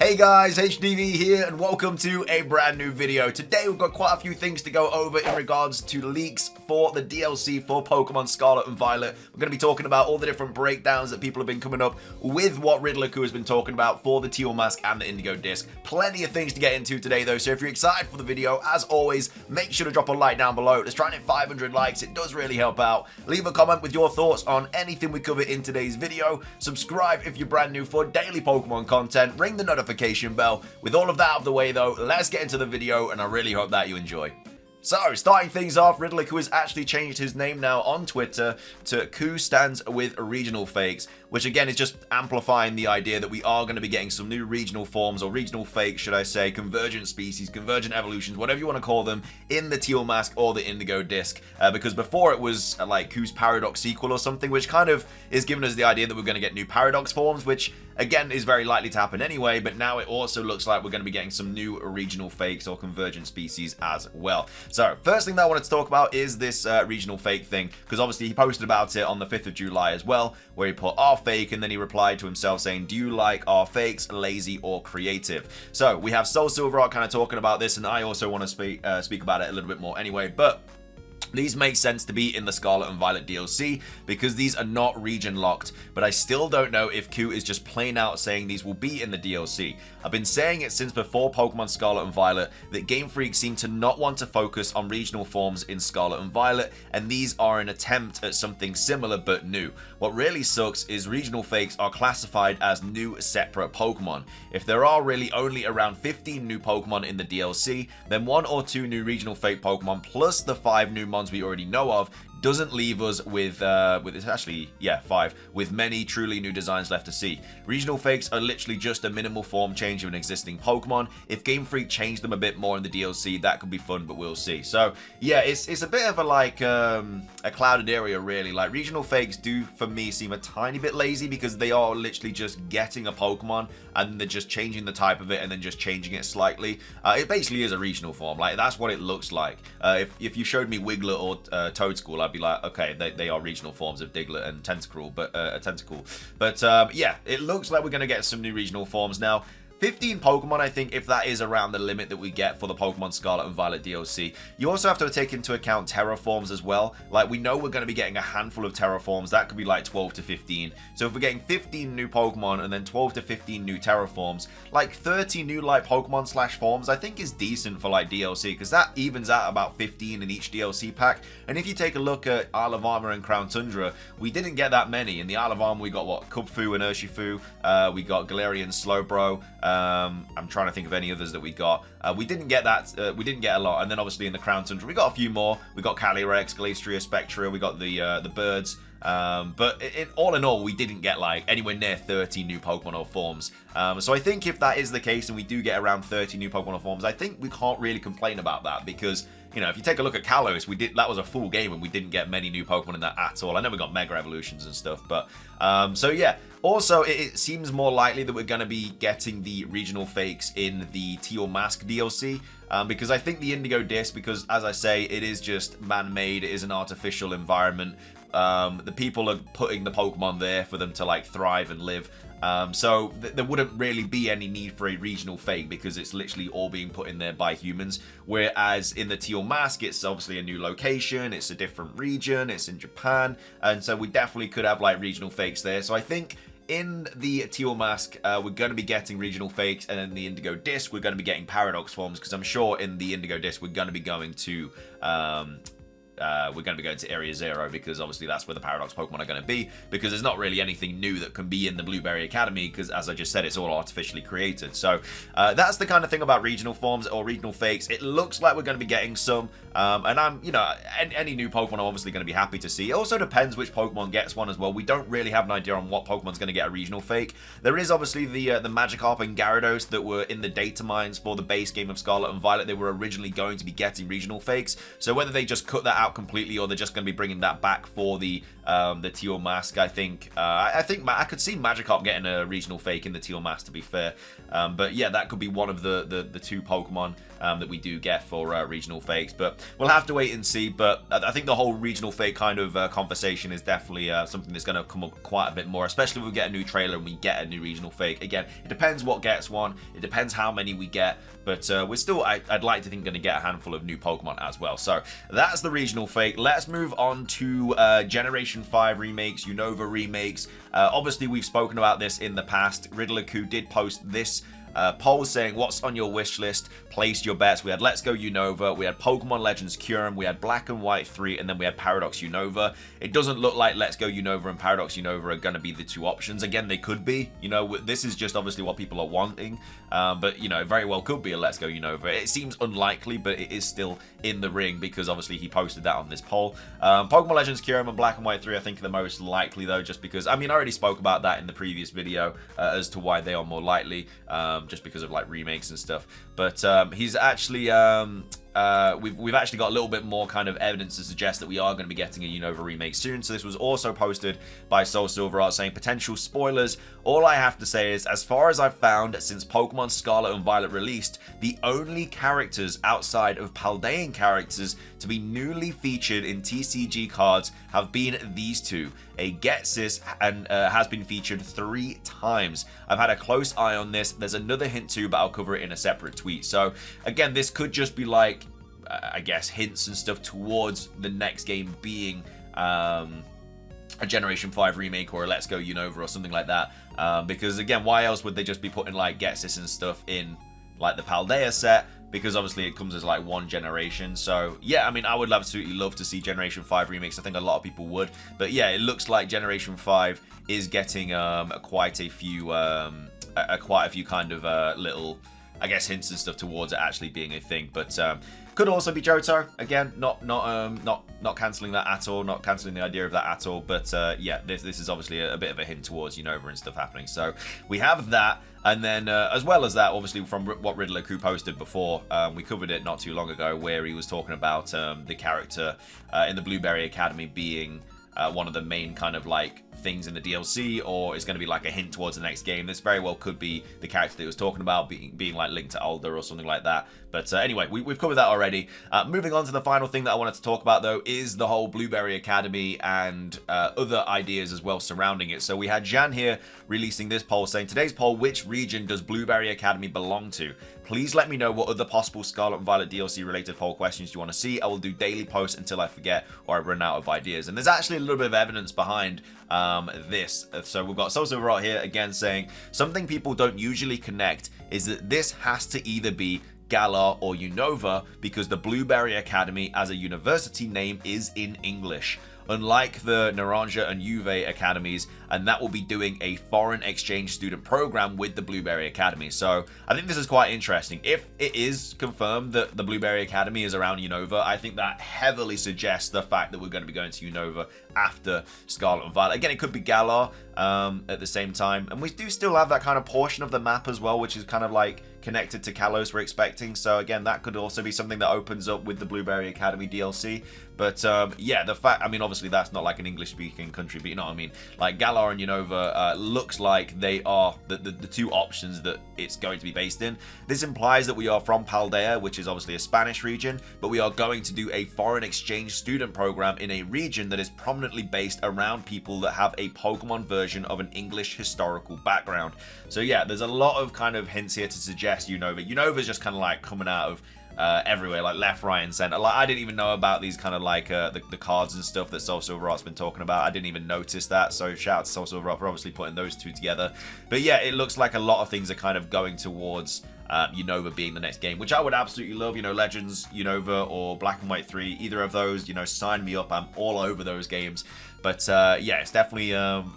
Hey guys, HDvee here and welcome to a brand new video. Today we've got quite a few things to go over in regards to leaks for the DLC for Pokemon Scarlet and Violet. We're going to be talking about all the different breakdowns that people have been coming up with what Riddler has been talking about for the Teal Mask and the Indigo Disc. Plenty of things to get into today though, so if you're excited for the video, as always, make sure to drop a like down below. Let's try and hit 500 likes, it does really help out. Leave a comment with your thoughts on anything we cover in today's video. Subscribe if you're brand new for daily Pokemon content. Ring the notification bell. With all of that out of the way though, let's get into the video and I really hope that you enjoy. So, starting things off, Riddler has actually changed his name now on Twitter to Q stands with Regional Fakes, which again is just amplifying the idea that we are going to be getting some new regional forms, or regional fakes, should I say, convergent species, convergent evolutions, whatever you want to call them, in the Teal Mask or the Indigo Disc. Because before it was like Q's Paradox sequel or something, which kind of is giving us the idea that we're going to get new Paradox forms, which again is very likely to happen anyway, but now it also looks like we're going to be getting some new regional fakes or convergent species as well. So, first thing that I wanted to talk about is this regional fake thing, because obviously he posted about it on the 5th of July as well, where he put "our fake," and then he replied to himself saying, "Do you like our fakes, lazy or creative?" So, we have Soul Silverheart kind of talking about this, and I also want to speak about it a little bit more anyway, but these make sense to be in the Scarlet and Violet DLC because these are not region locked, but I still don't know if Q is just plain out saying these will be in the DLC. I've been saying it since before Pokemon Scarlet and Violet that Game Freak seem to not want to focus on regional forms in Scarlet and Violet, and these are an attempt at something similar but new. What really sucks is regional fakes are classified as new separate Pokemon. If there are really only around 15 new Pokemon in the DLC, then 1 or 2 new regional fake Pokemon plus the 5 new ones we already know of doesn't leave us with it's actually, yeah, 5, with many truly new designs left to see. Regional fakes are literally just a minimal form change of an existing Pokemon. If Game Freak changed them a bit more in the DLC, that could be fun, but we'll see. So yeah, it's a bit of a like a clouded area really. Like, regional fakes do for me seem a tiny bit lazy because they are literally just getting a Pokemon and they're just changing the type of it and then just changing it slightly. It basically is a regional form. Like, that's what it looks like. If you showed me Wiggler or Toedscool, I'd be like, okay, they are regional forms of Diglett and Tentacle, but yeah, it looks like we're going to get some new regional forms now. 15 Pokemon, I think, if that is around the limit that we get for the Pokemon Scarlet and Violet DLC. You also have to take into account Terraforms as well. Like, we know we're going to be getting a handful of Terraforms. That could be like 12 to 15. So if we're getting 15 new Pokemon and then 12 to 15 new Terraforms, like 30 new like Pokemon slash forms, I think is decent for like DLC, because that evens out about 15 in each DLC pack. And if you take a look at Isle of Armor and Crown Tundra, we didn't get that many. In the Isle of Armor, we got what? Kubfu and Urshifu. We got Galarian Slowbro. I'm trying to think of any others that we got. We didn't get that. We didn't get a lot. And then obviously in the Crown Tundra, we got a few more. We got Calyrex, Glastrier, Spectra. We got the birds. But all in all, we didn't get like anywhere near 30 new Pokemon or forms. So I think if that is the case and we do get around 30 new Pokemon or forms, I think we can't really complain about that because, you know, if you take a look at Kalos, that was a full game and we didn't get many new Pokemon in that at all. I know we got Mega Evolutions and stuff, but so yeah. Also, it seems more likely that we're going to be getting the regional fakes in the Teal Mask DLC, because I think the Indigo Disc, because as I say, it is just man-made, it is an artificial environment. The people are putting the Pokemon there for them to like thrive and live. So there wouldn't really be any need for a regional fake because it's literally all being put in there by humans. Whereas in the Teal Mask, it's obviously a new location, it's a different region, it's in Japan, and so we definitely could have like regional fakes there. So I think in the Teal Mask, we're going to be getting regional fakes, and in the Indigo Disc, we're going to be getting Paradox forms, because I'm sure in the Indigo Disc, we're going to be going to Area 0, because obviously that's where the Paradox Pokemon are going to be, because there's not really anything new that can be in the Blueberry Academy, because as I just said, it's all artificially created. So that's the kind of thing about regional forms or regional fakes. It looks like we're going to be getting some, and I'm, you know, any new Pokemon I'm obviously going to be happy to see. It also depends which Pokemon gets one as well. We don't really have an idea on what Pokemon's going to get a regional fake. There is obviously the Magikarp and Gyarados that were in the data mines for the base game of Scarlet and Violet. They were originally going to be getting regional fakes, so whether they just cut that out out completely, or they're just going to be bringing that back for the teal mask. I think I could see Magikarp getting a regional fake in the teal mask, to be fair. But yeah, that could be one of the two Pokemon that we do get for regional fakes. But we'll have to wait and see. But I think the whole regional fake kind of conversation is definitely something that's going to come up quite a bit more, especially if we get a new trailer and we get a new regional fake. Again, it depends what gets one. It depends how many we get. But we're still, I'd like to think, going to get a handful of new Pokemon as well. So that's the regional fake. Let's move on to Generation 5 remakes, Unova remakes. Obviously, we've spoken about this in the past. Riddler-Ku did post this poll saying, what's on your wish list? Place your bets. We had Let's Go Unova, we had Pokemon Legends Kyurem, we had Black and White 3, and then we had Paradox Unova. It doesn't look like Let's Go Unova and Paradox Unova are going to be the two options. Again, they could be. You know, this is just obviously what people are wanting. But, you know, very well could be a Let's Go Unova. It seems unlikely, but it is still in the ring because obviously he posted that on this poll. Pokemon Legends Kyurem and Black and White 3 I think are the most likely, though, just because, I mean, I already spoke about that in the previous video as to why they are more likely, just because of like remakes and stuff. But he's actually we've actually got a little bit more kind of evidence to suggest that we are going to be getting a Unova remake soon. So this was also posted by Soul Silver Art saying potential spoilers. All I have to say is, as far as I've found since Pokemon Scarlet and Violet released, the only characters outside of Paldean characters to be newly featured in TCG cards have been these two. A Getsis and has been featured 3 times. I've had a close eye on this. There's another hint too, but I'll cover it in a separate tweet. So again, this could just be like, I guess, hints and stuff towards the next game being a Generation 5 remake or a Let's Go Unova or something like that. Because again, why else would they just be putting like Getsis and stuff in like the Paldea set? Because obviously it comes as like one generation. So yeah, I mean, I would absolutely love to see Generation 5 remakes. I think a lot of people would. But yeah, it looks like Generation 5 is getting quite a few kind of little, I guess, hints and stuff towards it actually being a thing. But could also be Johto. Again, not cancelling that at all. Not cancelling the idea of that at all. But yeah, this is obviously a bit of a hint towards Unova and stuff happening. So we have that. And then, as well as that, obviously, from what Riddler-Ku posted before, we covered it not too long ago, where he was talking about the character in the Blueberry Academy being one of the main kind of like things in the DLC, or it's going to be like a hint towards the next game. This very well could be the character that he was talking about being like linked to Alder or something like that. But anyway, we've covered that already. Moving on to the final thing that I wanted to talk about, though, is the whole Blueberry Academy and other ideas as well surrounding it. So we had Jan here releasing this poll saying, today's poll, which region does Blueberry Academy belong to? Please let me know what other possible Scarlet and Violet DLC related poll questions you want to see. I will do daily posts until I forget or I run out of ideas. And there's actually a little bit of evidence behind this. So we've got Sosa right here again saying, something people don't usually connect is that this has to either be Galar or Unova because the Blueberry Academy as a university name is in English, unlike the Naranja and Juve academies, and that will be doing a foreign exchange student program with the Blueberry Academy. So I think this is quite interesting. If it is confirmed that the Blueberry Academy is around Unova, I think that heavily suggests the fact that we're going to be going to Unova after Scarlet and Violet. Again, it could be Galar at the same time, and we do still have that kind of portion of the map as well, which is kind of like connected to Kalos we're expecting. So again, that could also be something that opens up with the Blueberry Academy DLC. But yeah, the fact, I mean, obviously that's not like an English speaking country, but you know what I mean? Like Galar and Unova looks like they are the two options that it's going to be based in. This implies that we are from Paldea, which is obviously a Spanish region, but we are going to do a foreign exchange student program in a region that is prominently based around people that have a Pokemon version of an English historical background. So yeah, there's a lot of kind of hints here to suggest Unova. Unova's just kind of like coming out of everywhere, like left, right, and center. Like I didn't even know about these kind of like the cards and stuff that Soul Silver Art's been talking about. I didn't even notice that. So shout out to Soul Silver Art for obviously putting those two together. But yeah, it looks like a lot of things are kind of going towards Unova being the next game, which I would absolutely love. You know, Legends, Unova, or Black and White 3, either of those, you know, sign me up. I'm all over those games. But yeah, it's definitely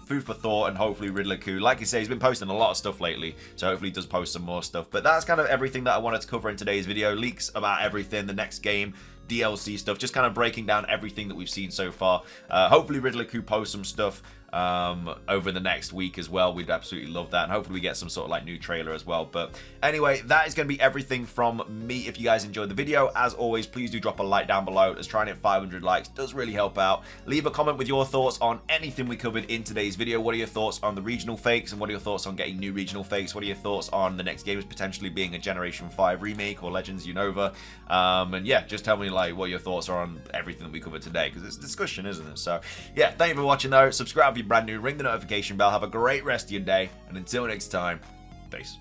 food for thought, and hopefully Riddler-Ku, like you say, he's been posting a lot of stuff lately, so hopefully he does post some more stuff. But that's kind of everything that I wanted to cover in today's video. Leaks about everything, the next game, DLC stuff, just kind of breaking down everything that we've seen so far. Hopefully Riddler-Ku posts some stuff over the next week as well. We'd absolutely love that, and hopefully we get some sort of like new trailer as well. But anyway, that is going to be everything from me. If you guys enjoyed the video, as always, please do drop a like down below. Let's try and hit 500 likes. It does really help out. Leave a comment with your thoughts on anything we covered in today's video. What are your thoughts on the regional fakes, and what are your thoughts on getting new regional fakes? What are your thoughts on the next games potentially being a Generation 5 remake or Legends Unova? And yeah, just tell me like what your thoughts are on everything that we covered today, because it's a discussion, isn't it? So yeah, thank you for watching though. Subscribe if you're brand new, ring the notification bell. Have a great rest of your day, and until next time, peace.